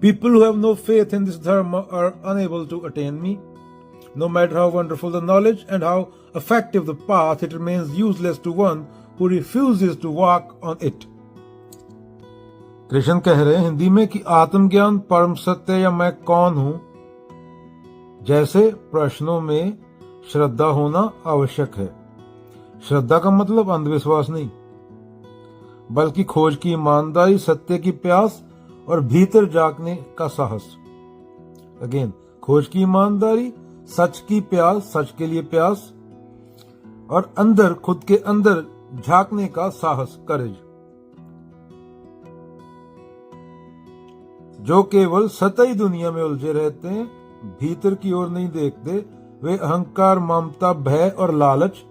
People who have no faith in this dharma are unable to attain me. No matter how wonderful the knowledge and how effective the path, it remains useless to one who refuses to walk on it. Krishna कह रहे हैं हिंदी में कि आत्मज्ञान, परम सत्य या मैं कौन हूं जैसे प्रश्नों में श्रद्धा होना आवश्यक है। श्रद्धा का मतलब अंधविश्वास नहीं, बल्कि खोज की ईमानदारी, सत्य की प्यास और भीतर झांकने का साहस। अगेन, खोज की ईमानदारी, सच की प्यास, सच के लिए प्यास, और अंदर, खुद के अंदर झांकने का साहस, करेज। जो केवल सतही दुनिया में उलझे रहते हैं, भीतर की ओर नहीं देखते, वे अहंकार, ममता, भय और लालच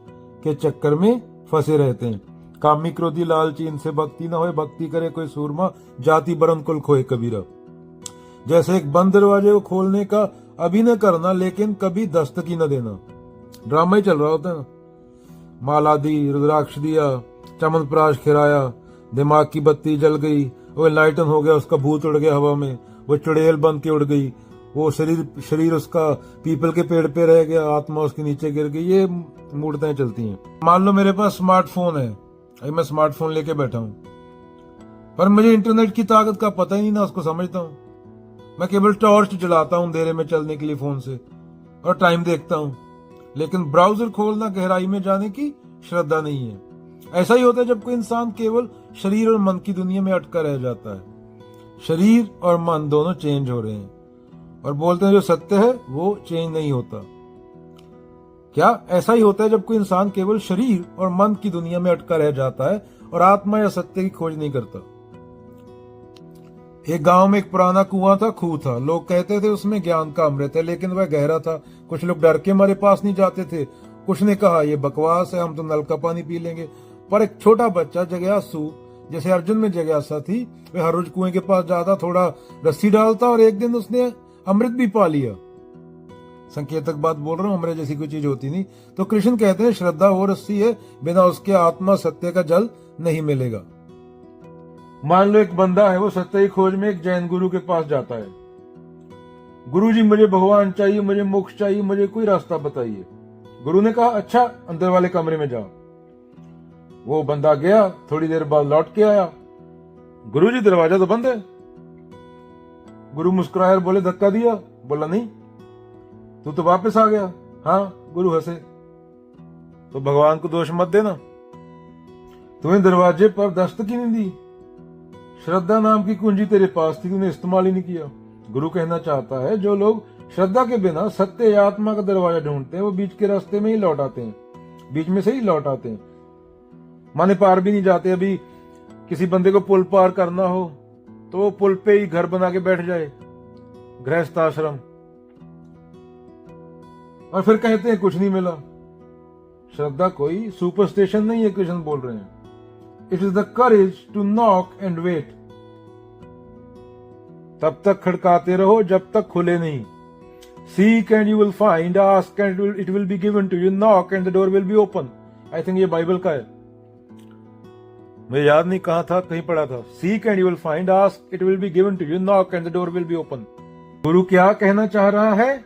के चक्कर में फंसे रहते हैं। कामी, क्रोधी, लालची, इनसे भक्ति न होए, भक्ति करे कोई सूरमा, जाति बरन कुल खोए कबीरा। जैसे एक बंद दरवाजे को खोलने का अभिनय करना, लेकिन कभी दस्तक न देना। ड्रामा ही चल रहा होता है ना। माला दी, रुद्राक्ष दिया, चमनप्राश खिराया, दिमाग की बत्ती जल गई, वो लाइटन हो गया, उसका भूत उड़ गया हवा में, वो चुड़ैल बन के उड़ गई, वो शरीर उसका पीपल के पेड़ पे रह गया, आत्मा उसके नीचे गिर गई। ये मूर्तें चलती हैं। मान लो मेरे पास स्मार्टफोन है, अभी मैं स्मार्टफोन लेके बैठा हूं, पर मुझे इंटरनेट की ताकत का पता ही नहीं, ना उसको समझता हूं। मैं केवल टॉर्च जलाता हूं अंधेरे में चलने के लिए फोन से, और टाइम देखता हूं, लेकिन ब्राउजर खोलना, गहराई में जाने की श्रद्धा नहीं है। ऐसा ही होता है जब कोई इंसान केवल शरीर और मन की दुनिया में अटका रह जाता है। शरीर और मन दोनों चेंज हो रहे हैं, और बोलते हैं जो सत्य है वो चेंज नहीं होता। क्या ऐसा ही होता है जब कोई इंसान केवल शरीर और मन की दुनिया में अटका रह जाता है और आत्मा या सत्य की खोज नहीं करता। एक गांव में एक पुराना कुआं था, खूह था। लोग कहते थे उसमें ज्ञान का अमृत है, लेकिन वह गहरा था। कुछ लोग डर के हमारे पास नहीं जाते थे। कुछ ने कहा ये बकवास है, हम तो नल का पानी पी लेंगे। पर एक छोटा बच्चा जिज्ञासु, जैसे अर्जुन में जिज्ञासा थी, वह हर रोज कुएं के पास जाता, थोड़ा रस्सी डालता, और एक दिन उसने अमृत भी पा लिया। संकेतक बात बोल रहा हूं, अमृत जैसी कोई चीज होती नहीं। तो कृष्ण कहते हैं श्रद्धा वो रस्सी है, बिना उसके आत्मा सत्य का जल नहीं मिलेगा। मान लो एक बंदा है, वो सत्य की खोज में एक जैन गुरु के पास जाता है। गुरुजी मुझे भगवान चाहिए, मुझे मोक्ष चाहिए, मुझे कोई रास्ता बताइए। गुरु ने कहा अच्छा अंदर वाले कमरे में जाओ। वो बंदा गया, थोड़ी देर बाद लौट के आया। गुरुजी दरवाजा तो बंद है। गुरु मुस्कुराए और बोले धक्का दिया? बोला नहीं। तू तो वापस आ गया। हाँ। गुरु हंसे। तो भगवान को दोष मत देना, तुम्हें दरवाजे पर दस्तक ही नहीं दी। श्रद्धा नाम की कुंजी तेरे पास थी, तूने इस्तेमाल ही नहीं किया। गुरु कहना चाहता है जो लोग श्रद्धा के बिना सत्य या आत्मा का दरवाजा ढूंढते हैं, वो बीच के रास्ते में ही लौट आते हैं, बीच में से ही लौट आते हैं, माने पार भी नहीं जाते। अभी किसी बंदे को पुल पार करना हो तो वो पुल पे ही घर बना के बैठ जाए, गृहस्थ आश्रम, और फिर कहते हैं कुछ नहीं मिला। श्रद्धा कोई सुपरस्टिशन नहीं है, कृष्ण बोल रहे हैं। It is the courage to knock and wait. तब तक खड़काते रहो जब तक खुले नहीं। Seek and you will find, ask and it will be given to you, knock and the door will be open. I think ये बाइबल का है, मुझे याद नहीं कहां था, कहीं पढ़ा था। Seek and you will find, ask it will be given to you, knock and the door will be open. गुरु क्या कहना चाह रहा है?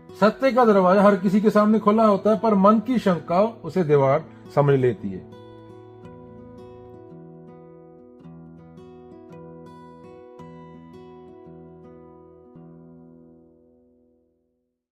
सत्य का दरवाजा हर किसी के सामने खुला होता है, पर मन की शंका उसे दीवार समझ लेती है।